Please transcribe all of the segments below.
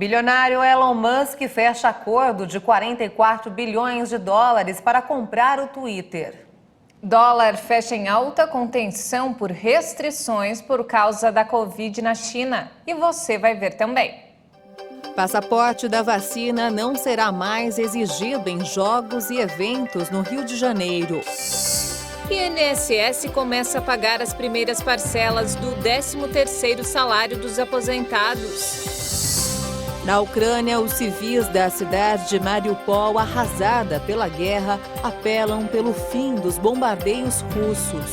Bilionário Elon Musk fecha acordo de 44 bilhões de dólares para comprar o Twitter. Dólar fecha em alta com tensão por restrições por causa da Covid na China. E você vai ver também. Passaporte da vacina não será mais exigido em jogos e eventos no Rio de Janeiro. INSS começa a pagar as primeiras parcelas do 13º salário dos aposentados. Na Ucrânia, os civis da cidade de Mariupol, arrasada pela guerra, apelam pelo fim dos bombardeios russos.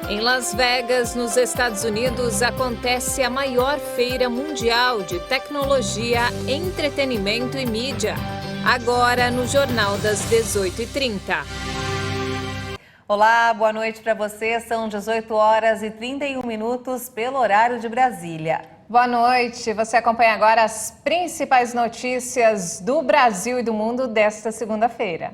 Em Las Vegas, nos Estados Unidos, acontece a maior feira mundial de tecnologia, entretenimento e mídia. Agora no Jornal das 18h30. Olá, boa noite para você. São 18h31 pelo horário de Brasília. Boa noite. Você acompanha agora as principais notícias do Brasil e do mundo desta segunda-feira.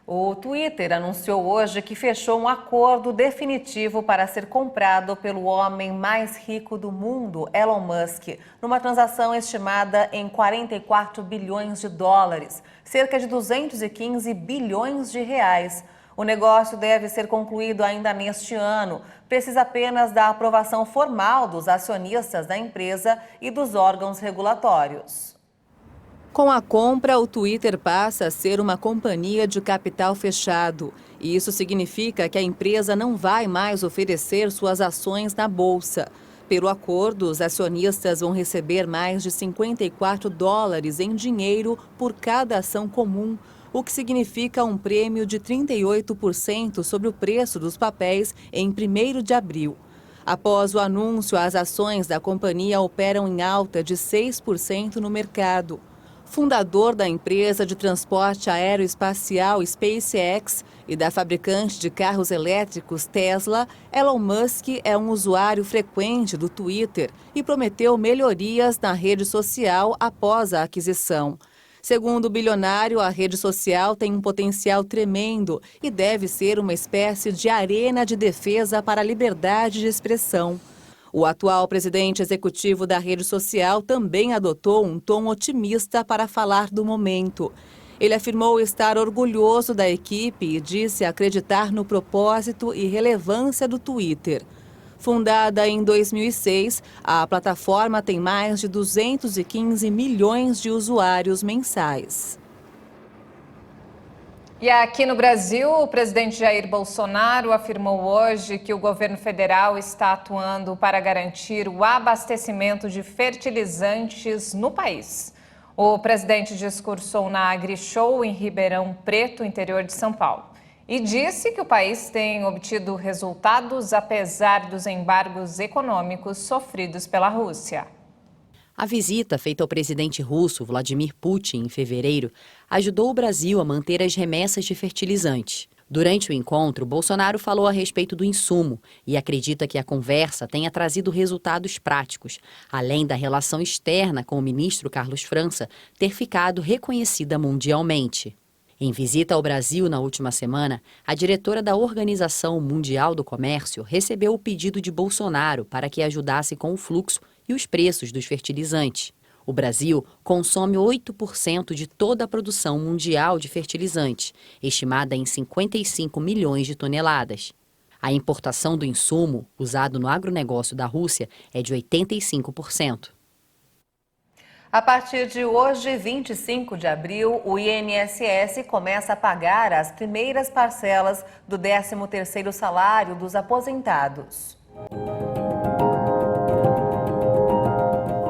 O Twitter anunciou hoje que fechou um acordo definitivo para ser comprado pelo homem mais rico do mundo, Elon Musk, numa transação estimada em 44 bilhões de dólares, cerca de 215 bilhões de reais. O negócio deve ser concluído ainda neste ano. Precisa apenas da aprovação formal dos acionistas da empresa e dos órgãos regulatórios. Com a compra, o Twitter passa a ser uma companhia de capital fechado. E isso significa que a empresa não vai mais oferecer suas ações na bolsa. Pelo acordo, os acionistas vão receber mais de 54 dólares em dinheiro por cada ação comum, o que significa um prêmio de 38% sobre o preço dos papéis em 1º de abril. Após o anúncio, as ações da companhia operam em alta de 6% no mercado. Fundador da empresa de transporte aeroespacial SpaceX e da fabricante de carros elétricos Tesla, Elon Musk é um usuário frequente do Twitter e prometeu melhorias na rede social após a aquisição. Segundo o bilionário, a rede social tem um potencial tremendo e deve ser uma espécie de arena de defesa para a liberdade de expressão. O atual presidente executivo da rede social também adotou um tom otimista para falar do momento. Ele afirmou estar orgulhoso da equipe e disse acreditar no propósito e relevância do Twitter. Fundada em 2006, a plataforma tem mais de 215 milhões de usuários mensais. E aqui no Brasil, o presidente Jair Bolsonaro afirmou hoje que o governo federal está atuando para garantir o abastecimento de fertilizantes no país. O presidente discursou na AgriShow em Ribeirão Preto, interior de São Paulo. E disse que o país tem obtido resultados apesar dos embargos econômicos sofridos pela Rússia. A visita feita ao presidente russo Vladimir Putin em fevereiro ajudou o Brasil a manter as remessas de fertilizante. Durante o encontro, Bolsonaro falou a respeito do insumo e acredita que a conversa tenha trazido resultados práticos, além da relação externa com o ministro Carlos França ter ficado reconhecida mundialmente. Em visita ao Brasil na última semana, a diretora da Organização Mundial do Comércio recebeu o pedido de Bolsonaro para que ajudasse com o fluxo e os preços dos fertilizantes. O Brasil consome 8% de toda a produção mundial de fertilizantes, estimada em 55 milhões de toneladas. A importação do insumo, usado no agronegócio da Rússia, é de 85%. A partir de hoje, 25 de abril, o INSS começa a pagar as primeiras parcelas do 13º salário dos aposentados.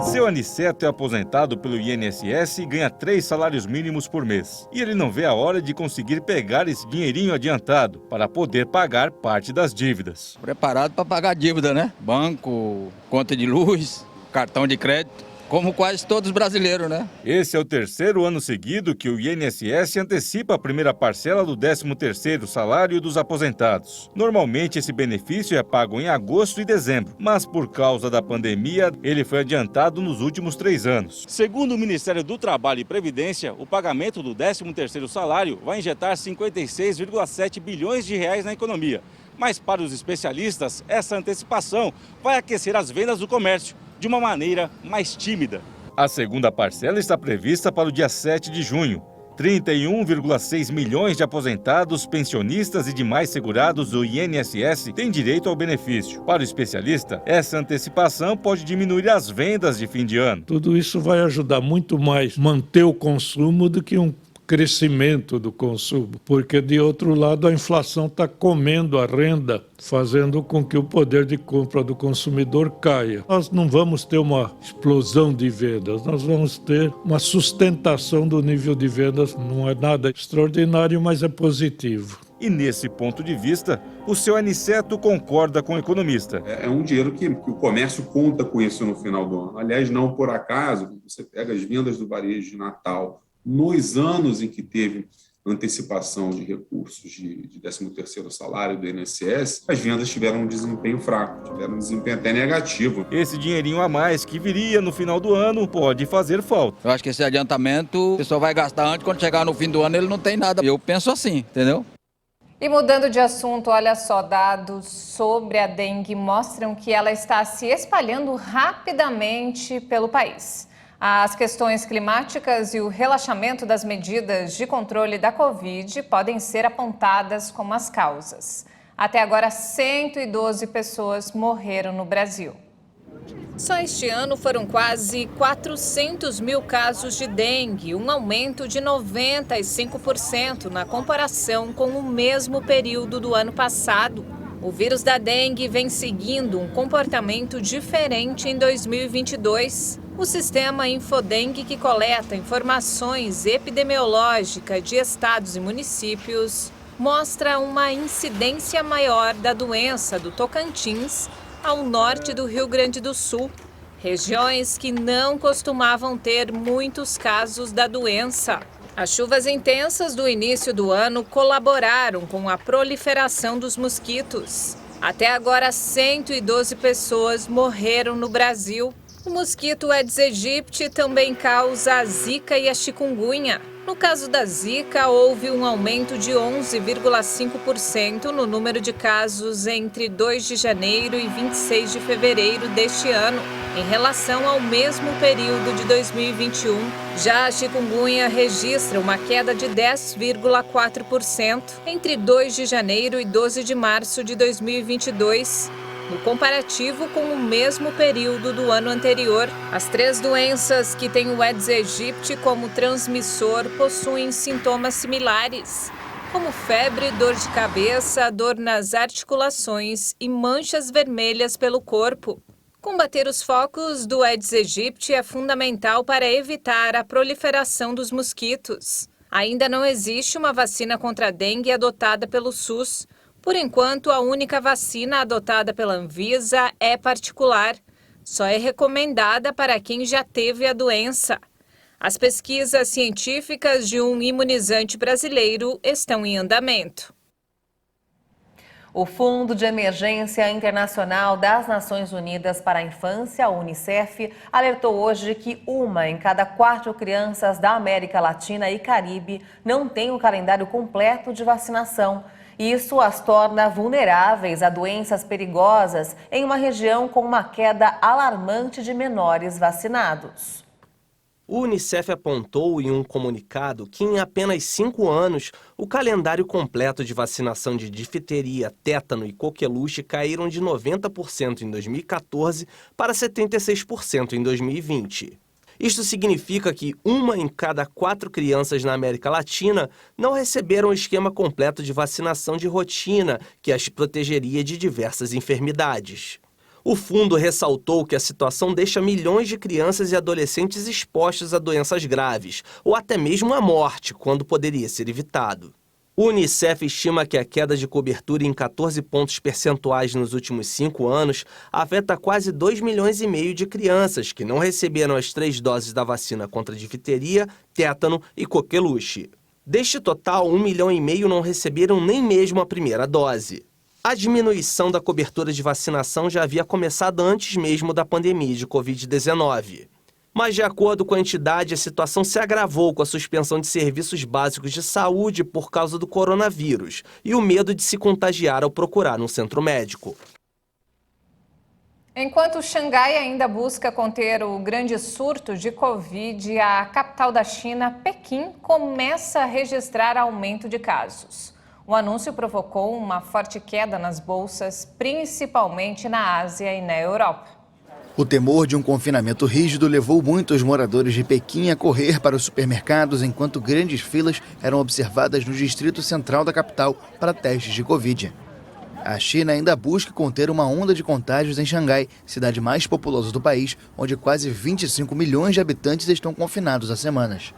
Seu Aniceto é aposentado pelo INSS e ganha 3 salários mínimos por mês. E ele não vê a hora de conseguir pegar esse dinheirinho adiantado para poder pagar parte das dívidas. Preparado para pagar a dívida, né? Banco, conta de luz, cartão de crédito. Como quase todos os brasileiros, né? Esse é o 3º ano seguido que o INSS antecipa a primeira parcela do 13º salário dos aposentados. Normalmente esse benefício é pago em agosto e dezembro, mas por causa da pandemia, ele foi adiantado nos últimos 3 anos. Segundo o Ministério do Trabalho e Previdência, o pagamento do 13º salário vai injetar 56,7 bilhões de reais na economia. Mas para os especialistas, essa antecipação vai aquecer as vendas do comércio, de uma maneira mais tímida. A segunda parcela está prevista para o dia 7 de junho. 31,6 milhões de aposentados, pensionistas e demais segurados do INSS têm direito ao benefício. Para o especialista, essa antecipação pode diminuir as vendas de fim de ano. Tudo isso vai ajudar muito mais a manter o consumo do que um crescimento do consumo, porque de outro lado a inflação está comendo a renda, fazendo com que o poder de compra do consumidor caia. Nós não vamos ter uma explosão de vendas, nós vamos ter uma sustentação do nível de vendas, não é nada extraordinário, mas é positivo. E nesse ponto de vista, o seu Aniceto concorda com o economista. É um dinheiro que o comércio conta com isso no final do ano. Aliás, não por acaso, você pega as vendas do varejo de Natal, nos anos em que teve antecipação de recursos de 13º salário do INSS, as vendas tiveram um desempenho fraco, tiveram um desempenho até negativo. Esse dinheirinho a mais que viria no final do ano pode fazer falta. Eu acho que esse adiantamento, o pessoal vai gastar antes, quando chegar no fim do ano ele não tem nada. Eu penso assim, entendeu? E mudando de assunto, olha só, dados sobre a dengue mostram que ela está se espalhando rapidamente pelo país. As questões climáticas e o relaxamento das medidas de controle da Covid podem ser apontadas como as causas. Até agora, 112 pessoas morreram no Brasil. Só este ano foram quase 400 mil casos de dengue, um aumento de 95% na comparação com o mesmo período do ano passado. O vírus da dengue vem seguindo um comportamento diferente em 2022. O sistema Infodengue, que coleta informações epidemiológicas de estados e municípios, mostra uma incidência maior da doença do Tocantins ao norte do Rio Grande do Sul, regiões que não costumavam ter muitos casos da doença. As chuvas intensas do início do ano colaboraram com a proliferação dos mosquitos. Até agora, 112 pessoas morreram no Brasil. O mosquito Aedes aegypti também causa a zika e a chikungunya. No caso da zika, houve um aumento de 11,5% no número de casos entre 2 de janeiro e 26 de fevereiro deste ano, em relação ao mesmo período de 2021. Já a chikungunya registra uma queda de 10,4% entre 2 de janeiro e 12 de março de 2022. No comparativo com o mesmo período do ano anterior, as 3 doenças que têm o Aedes aegypti como transmissor possuem sintomas similares, como febre, dor de cabeça, dor nas articulações e manchas vermelhas pelo corpo. Combater os focos do Aedes aegypti é fundamental para evitar a proliferação dos mosquitos. Ainda não existe uma vacina contra a dengue adotada pelo SUS. Por enquanto, a única vacina adotada pela Anvisa é particular. Só é recomendada para quem já teve a doença. As pesquisas científicas de um imunizante brasileiro estão em andamento. O Fundo de Emergência Internacional das Nações Unidas para a Infância, o UNICEF, alertou hoje que 1 em cada 4 crianças da América Latina e Caribe não tem o calendário completo de vacinação. Isso as torna vulneráveis a doenças perigosas em uma região com uma queda alarmante de menores vacinados. O UNICEF apontou em um comunicado que em apenas 5 anos, o calendário completo de vacinação de difteria, tétano e coqueluche caíram de 90% em 2014 para 76% em 2020. Isto significa que 1 em cada 4 crianças na América Latina não receberam o esquema completo de vacinação de rotina que as protegeria de diversas enfermidades. O fundo ressaltou que a situação deixa milhões de crianças e adolescentes expostos a doenças graves, ou até mesmo à morte, quando poderia ser evitado. O UNICEF estima que a queda de cobertura em 14 pontos percentuais nos últimos 5 anos afeta quase 2,5 milhões de crianças que não receberam as 3 doses da vacina contra difteria, tétano e coqueluche. Deste total, 1,5 milhão não receberam nem mesmo a primeira dose. A diminuição da cobertura de vacinação já havia começado antes mesmo da pandemia de Covid-19. Mas, de acordo com a entidade, a situação se agravou com a suspensão de serviços básicos de saúde por causa do coronavírus e o medo de se contagiar ao procurar um centro médico. Enquanto Xangai ainda busca conter o grande surto de Covid, a capital da China, Pequim, começa a registrar aumento de casos. O anúncio provocou uma forte queda nas bolsas, principalmente na Ásia e na Europa. O temor de um confinamento rígido levou muitos moradores de Pequim a correr para os supermercados enquanto grandes filas eram observadas no distrito central da capital para testes de Covid. A China ainda busca conter uma onda de contágios em Xangai, cidade mais populosa do país, onde quase 25 milhões de habitantes estão confinados há semanas.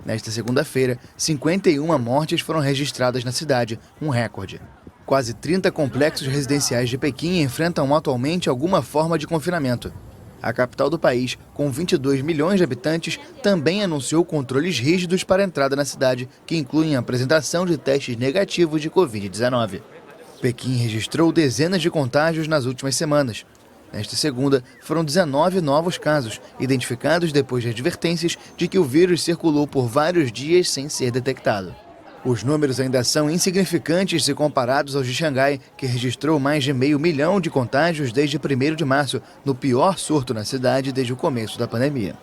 Nesta segunda-feira, 51 mortes foram registradas na cidade, um recorde. Quase 30 complexos residenciais de Pequim enfrentam atualmente alguma forma de confinamento. A capital do país, com 22 milhões de habitantes, também anunciou controles rígidos para a entrada na cidade, que incluem a apresentação de testes negativos de Covid-19. Pequim registrou dezenas de contágios nas últimas semanas. Nesta segunda, foram 19 novos casos, identificados depois de advertências de que o vírus circulou por vários dias sem ser detectado. Os números ainda são insignificantes se comparados aos de Xangai, que registrou mais de 500 mil de contágios desde 1º de março, no pior surto na cidade desde o começo da pandemia.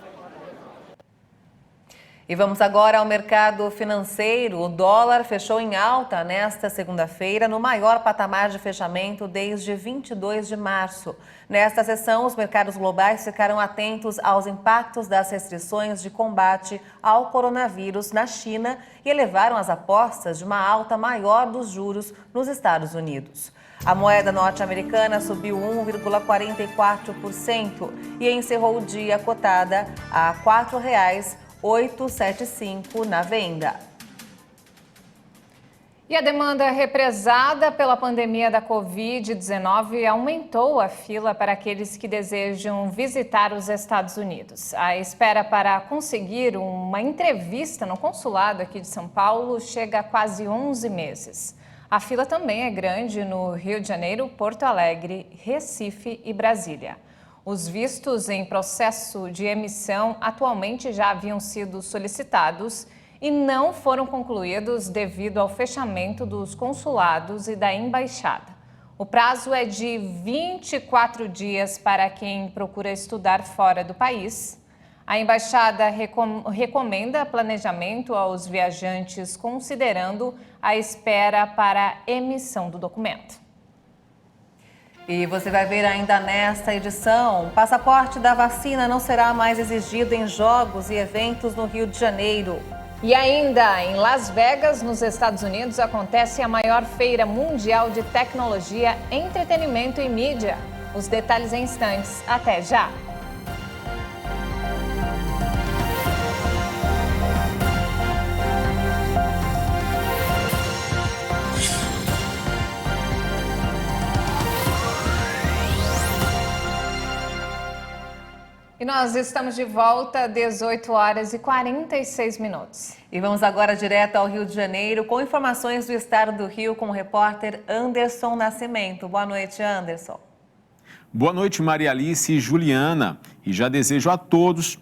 E vamos agora ao mercado financeiro. O dólar fechou em alta nesta segunda-feira, no maior patamar de fechamento desde 22 de março. Nesta sessão, os mercados globais ficaram atentos aos impactos das restrições de combate ao coronavírus na China e elevaram as apostas de uma alta maior dos juros nos Estados Unidos. A moeda norte-americana subiu 1,44% e encerrou o dia cotada a R$ 4,875 na venda. E a demanda represada pela pandemia da Covid-19 aumentou a fila para aqueles que desejam visitar os Estados Unidos. A espera para conseguir uma entrevista no consulado aqui de São Paulo chega a quase 11 meses. A fila também é grande no Rio de Janeiro, Porto Alegre, Recife e Brasília. Os vistos em processo de emissão atualmente já haviam sido solicitados e não foram concluídos devido ao fechamento dos consulados e da embaixada. O prazo é de 24 dias para quem procura estudar fora do país. A embaixada recomenda planejamento aos viajantes, considerando a espera para a emissão do documento. E você vai ver ainda nesta edição, o passaporte da vacina não será mais exigido em jogos e eventos no Rio de Janeiro. E ainda em Las Vegas, nos Estados Unidos, acontece a maior feira mundial de tecnologia, entretenimento e mídia. Os detalhes em instantes. Até já! E nós estamos de volta, 18 horas e 46 minutos. E vamos agora direto ao Rio de Janeiro com informações do estado do Rio com o repórter Anderson Nascimento. Boa noite, Anderson. Boa noite, Maria Alice e Juliana. E já desejo a todos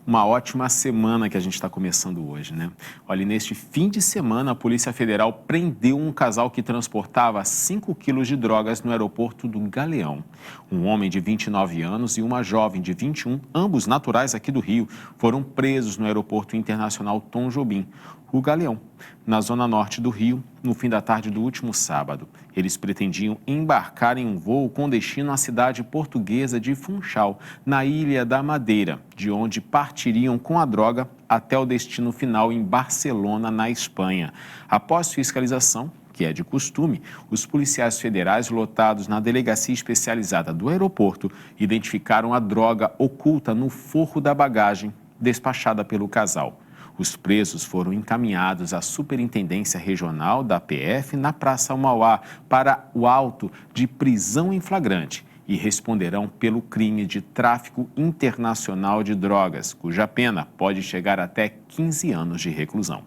uma ótima semana que a gente está começando hoje, né? Olha, neste fim de semana, a Polícia Federal prendeu um casal que transportava 5 quilos de drogas no aeroporto do Galeão. Um homem de 29 anos e uma jovem de 21, ambos naturais aqui do Rio, foram presos no Aeroporto Internacional Tom Jobim, o Galeão, na zona norte do Rio, no fim da tarde do último sábado. Eles pretendiam embarcar em um voo com destino à cidade portuguesa de Funchal, na Ilha da Madeira, de onde partiriam com a droga até o destino final em Barcelona, na Espanha. Após fiscalização, que é de costume, os policiais federais lotados na delegacia especializada do aeroporto identificaram a droga oculta no forro da bagagem despachada pelo casal. Os presos foram encaminhados à Superintendência Regional da PF na Praça Mauá para o auto de prisão em flagrante e responderão pelo crime de tráfico internacional de drogas, cuja pena pode chegar até 15 anos de reclusão.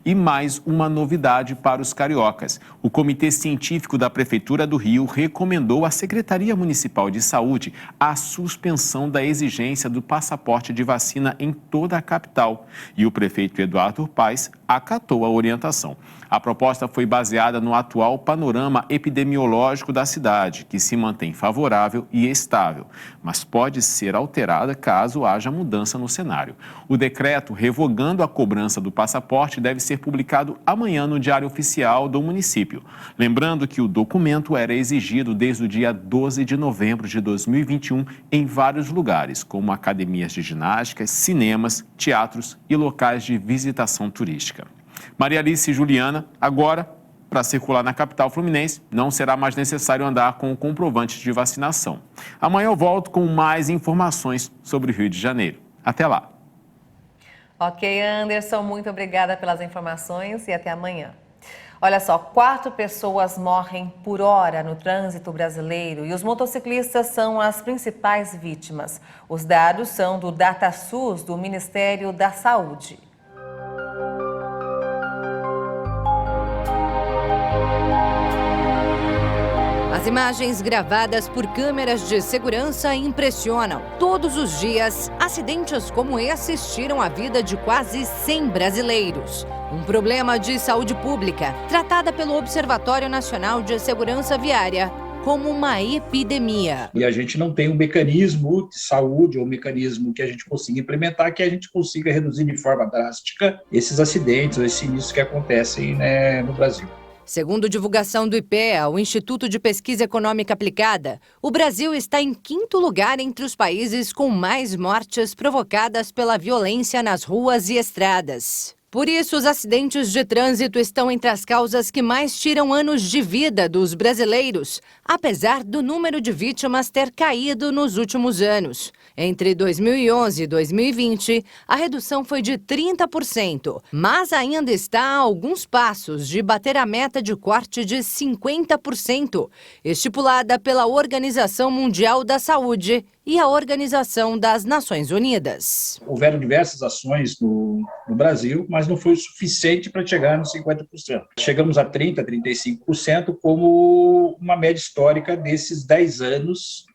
E mais uma novidade para os cariocas. O Comitê Científico da Prefeitura do Rio recomendou à Secretaria Municipal de Saúde a suspensão da exigência do passaporte de vacina em toda a capital. E o prefeito Eduardo Paes acatou a orientação. A proposta foi baseada no atual panorama epidemiológico da cidade, que se mantém favorável e estável, mas pode ser alterada caso haja mudança no cenário. O decreto revogando a cobrança do passaporte deve ser publicado amanhã no Diário Oficial do município. Lembrando que o documento era exigido desde o dia 12 de novembro de 2021 em vários lugares, como academias de ginástica, cinemas, teatros e locais de visitação turística. Maria Alice e Juliana, agora, para circular na capital fluminense, não será mais necessário andar com o comprovante de vacinação. Amanhã eu volto com mais informações sobre o Rio de Janeiro. Até lá. Ok, Anderson, muito obrigada pelas informações e até amanhã. Olha só, 4 pessoas morrem por hora no trânsito brasileiro e os motociclistas são as principais vítimas. Os dados são do DataSUS, do Ministério da Saúde. As imagens gravadas por câmeras de segurança impressionam. Todos os dias, acidentes como esses tiram a vida de quase 100 brasileiros. Um problema de saúde pública, tratada pelo Observatório Nacional de Segurança Viária como uma epidemia. E a gente não tem um mecanismo de saúde ou um mecanismo que a gente consiga implementar, que a gente consiga reduzir de forma drástica esses acidentes, esses sinistros que acontecem, no Brasil. Segundo divulgação do IPEA, o Instituto de Pesquisa Econômica Aplicada, o Brasil está em 5º lugar entre os países com mais mortes provocadas pela violência nas ruas e estradas. Por isso, os acidentes de trânsito estão entre as causas que mais tiram anos de vida dos brasileiros, apesar do número de vítimas ter caído nos últimos anos. Entre 2011 e 2020, a redução foi de 30%, mas ainda está a alguns passos de bater a meta de corte de 50%, estipulada pela Organização Mundial da Saúde e a Organização das Nações Unidas. Houveram diversas ações no Brasil, mas não foi o suficiente para chegar nos 50%. Chegamos a 30%, 35% como uma média histórica desses 10 anos,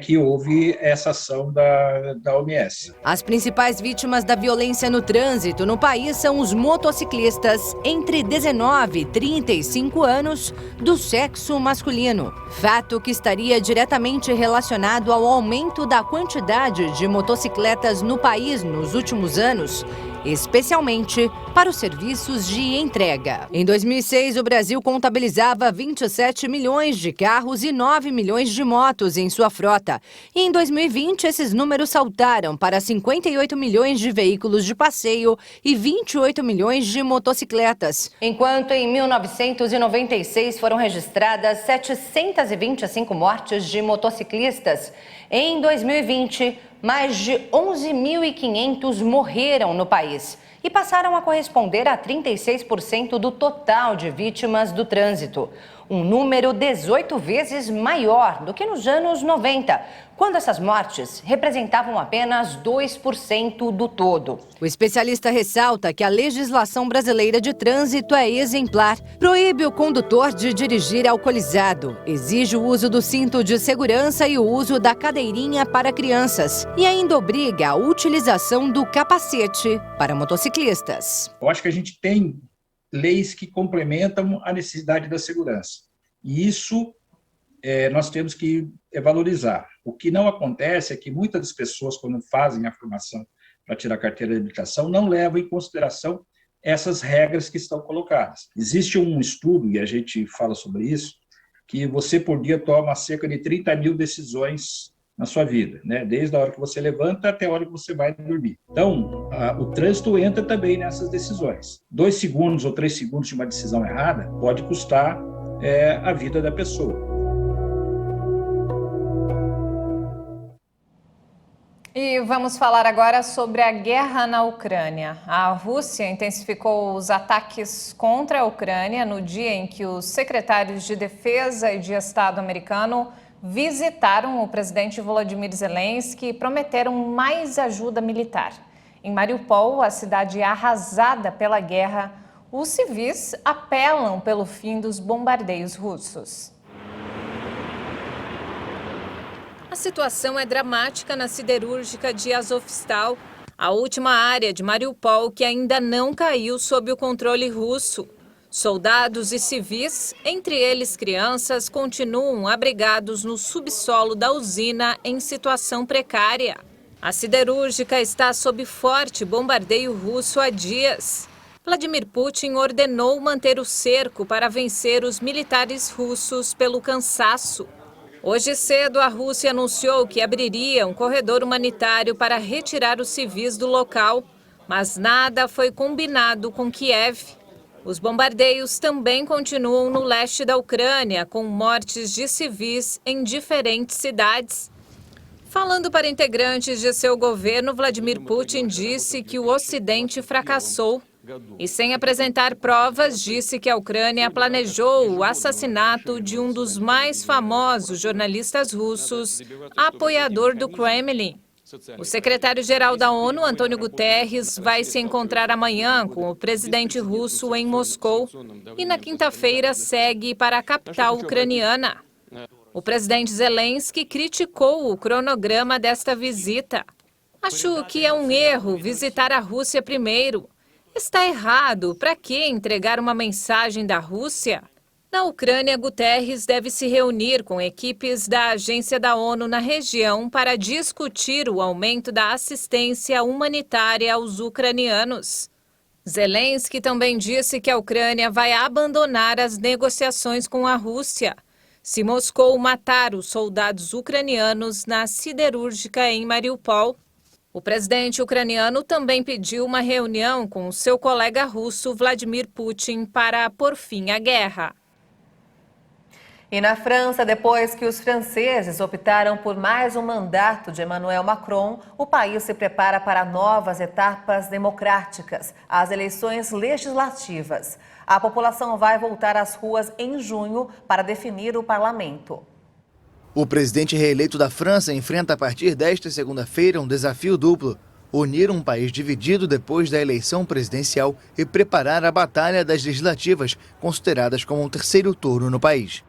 que houve essa ação da OMS. As principais vítimas da violência no trânsito no país são os motociclistas entre 19 e 35 anos do sexo masculino. Fato que estaria diretamente relacionado ao aumento da quantidade de motocicletas no país nos últimos anos, especialmente para os serviços de entrega. Em 2006, o Brasil contabilizava 27 milhões de carros e 9 milhões de motos em sua frota. E em 2020, esses números saltaram para 58 milhões de veículos de passeio e 28 milhões de motocicletas. Enquanto em 1996 foram registradas 725 mortes de motociclistas, em 2020, mais de 11.500 morreram no país e passaram a corresponder a 36% do total de vítimas do trânsito. Um número 18 vezes maior do que nos anos 90, quando essas mortes representavam apenas 2% do todo. O especialista ressalta que a legislação brasileira de trânsito é exemplar. Proíbe o condutor de dirigir alcoolizado, exige o uso do cinto de segurança e o uso da cadeirinha para crianças e ainda obriga a utilização do capacete para motociclistas. Eu acho que a gente tem leis que complementam a necessidade da segurança. E isso nós temos que valorizar. O que não acontece é que muitas das pessoas, quando fazem a formação para tirar a carteira de habilitação, não levam em consideração essas regras que estão colocadas. Existe um estudo, e a gente fala sobre isso, que você por dia toma cerca de 30 mil decisões na sua vida, desde a hora que você levanta até a hora que você vai dormir. Então, o trânsito entra também nessas decisões. 2 segundos ou 3 segundos de uma decisão errada pode custar a vida da pessoa. E vamos falar agora sobre a guerra na Ucrânia. A Rússia intensificou os ataques contra a Ucrânia no dia em que os secretários de Defesa e de Estado americano visitaram o presidente Volodymyr Zelensky e prometeram mais ajuda militar. Em Mariupol, a cidade arrasada pela guerra, Os civis apelam pelo fim dos bombardeios russos. A situação é dramática na siderúrgica de Azovstal, a última área de Mariupol que ainda não caiu sob o controle russo. Soldados e civis, entre eles crianças, continuam abrigados no subsolo da usina em situação precária. A siderúrgica está sob forte bombardeio russo há dias. Vladimir Putin ordenou manter o cerco para vencer os militares russos pelo cansaço. Hoje cedo, a Rússia anunciou que abriria um corredor humanitário para retirar os civis do local, mas nada foi combinado com Kiev. Os bombardeios também continuam no leste da Ucrânia, com mortes de civis em diferentes cidades. Falando para integrantes de seu governo, Vladimir Putin disse que o Ocidente fracassou. E sem apresentar provas, disse que a Ucrânia planejou o assassinato de um dos mais famosos jornalistas russos, apoiador do Kremlin. O secretário-geral da ONU, Antônio Guterres, vai se encontrar amanhã com o presidente russo em Moscou e na quinta-feira segue para a capital ucraniana. O presidente Zelensky criticou o cronograma desta visita. Acho que é um erro visitar a Rússia primeiro. Está errado. Para que entregar uma mensagem da Rússia? Na Ucrânia, Guterres deve se reunir com equipes da Agência da ONU na região para discutir o aumento da assistência humanitária aos ucranianos. Zelensky também disse que a Ucrânia vai abandonar as negociações com a Rússia se Moscou matar os soldados ucranianos na siderúrgica em Mariupol. O presidente ucraniano também pediu uma reunião com o seu colega russo, Vladimir Putin, para pôr fim à guerra. E na França, depois que os franceses optaram por mais um mandato de Emmanuel Macron, o país se prepara para novas etapas democráticas, as eleições legislativas. A população vai voltar às ruas em junho para definir o parlamento. O presidente reeleito da França enfrenta a partir desta segunda-feira um desafio duplo: unir um país dividido depois da eleição presidencial e preparar a batalha das legislativas, consideradas como um terceiro turno no país.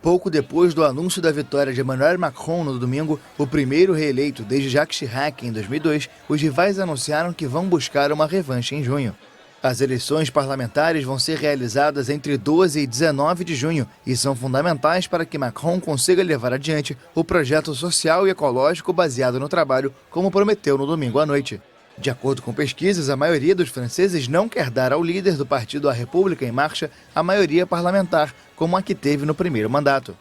Pouco depois do anúncio da vitória de Emmanuel Macron no domingo, o primeiro reeleito desde Jacques Chirac em 2002, os rivais anunciaram que vão buscar uma revanche em junho. As eleições parlamentares vão ser realizadas entre 12 e 19 de junho e são fundamentais para que Macron consiga levar adiante o projeto social e ecológico baseado no trabalho, como prometeu no domingo à noite. De acordo com pesquisas, a maioria dos franceses não quer dar ao líder do partido A República em Marcha a maioria parlamentar, como a que teve no primeiro mandato.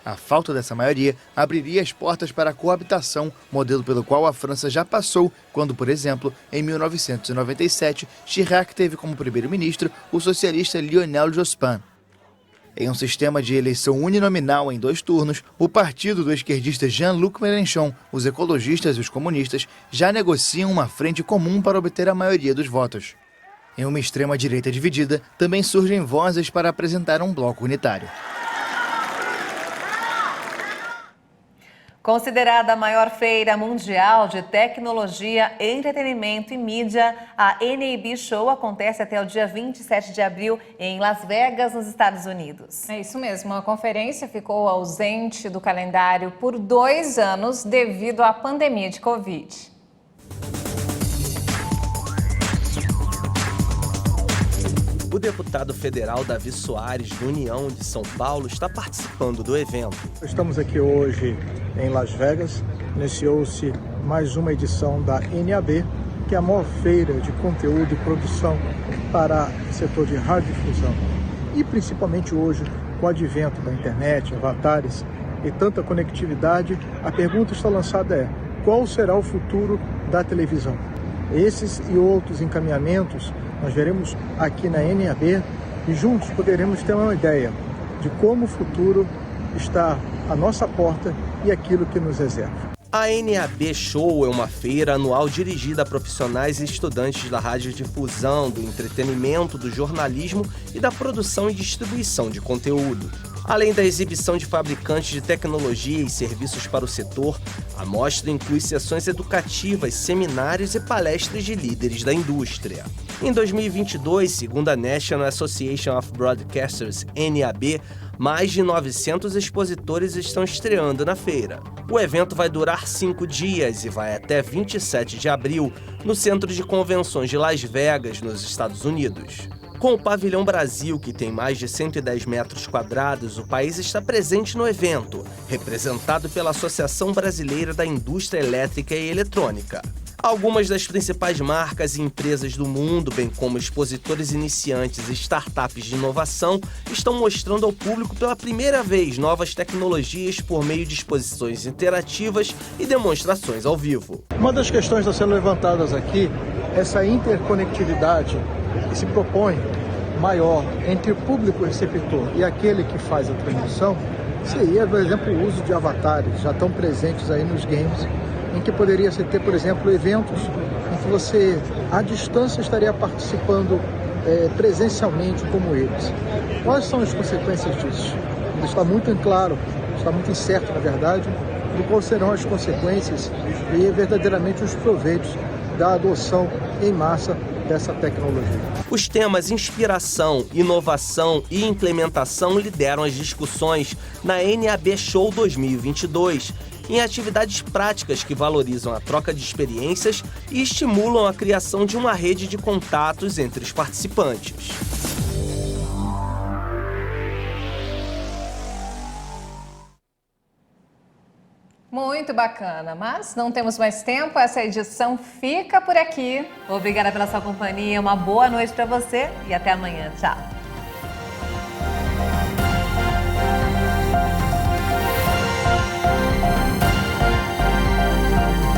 A falta dessa maioria abriria as portas para a coabitação, modelo pelo qual a França já passou quando, por exemplo, em 1997, Chirac teve como primeiro-ministro o socialista Lionel Jospin. Em um sistema de eleição uninominal em 2 turnos, o partido do esquerdista Jean-Luc Mélenchon, os ecologistas e os comunistas já negociam uma frente comum para obter a maioria dos votos. Em uma extrema-direita dividida, também surgem vozes para apresentar um bloco unitário. Considerada a maior feira mundial de tecnologia, entretenimento e mídia, a NAB Show acontece até o dia 27 de abril em Las Vegas, nos Estados Unidos. É isso mesmo, a conferência ficou ausente do calendário por 2 anos devido à pandemia de Covid. O deputado federal Davi Soares, do União de São Paulo, está participando do evento. Estamos aqui hoje em Las Vegas. Iniciou-se mais uma edição da NAB, que é a maior feira de conteúdo e produção para o setor de radiodifusão. E principalmente hoje, com o advento da internet, avatares e tanta conectividade, a pergunta está lançada é: qual será o futuro da televisão? Esses e outros encaminhamentos nós veremos aqui na NAB e juntos poderemos ter uma ideia de como o futuro está à nossa porta e aquilo que nos reserva. A NAB Show é uma feira anual dirigida a profissionais e estudantes da radiodifusão, do entretenimento, do jornalismo e da produção e distribuição de conteúdo. Além da exibição de fabricantes de tecnologia e serviços para o setor, a mostra inclui sessões educativas, seminários e palestras de líderes da indústria. Em 2022, segundo a National Association of Broadcasters, NAB, mais de 900 expositores estão estreando na feira. O evento vai durar 5 dias e vai até 27 de abril no Centro de Convenções de Las Vegas, nos Estados Unidos. Com o Pavilhão Brasil, que tem mais de 110 metros quadrados, o país está presente no evento, representado pela Associação Brasileira da Indústria Elétrica e Eletrônica. Algumas das principais marcas e empresas do mundo, bem como expositores iniciantes e startups de inovação, estão mostrando ao público pela primeira vez novas tecnologias por meio de exposições interativas e demonstrações ao vivo. Uma das questões a serem levantadas aqui é essa interconectividade que se propõe maior entre o público receptor e aquele que faz a transmissão, seria, por exemplo, o uso de avatares, já estão presentes aí nos games, em que poderia se ter, por exemplo, eventos em que você, à distância, estaria participando presencialmente como eles. Quais são as consequências disso? Ainda está muito claro, está muito incerto, na verdade, de quais serão as consequências e verdadeiramente os proveitos da adoção em massa dessa tecnologia. Os temas inspiração, inovação e implementação lideram as discussões na NAB Show 2022, em atividades práticas que valorizam a troca de experiências e estimulam a criação de uma rede de contatos entre os participantes. Muito bacana, mas não temos mais tempo, essa edição fica por aqui. Obrigada pela sua companhia, uma boa noite para você e até amanhã. Tchau.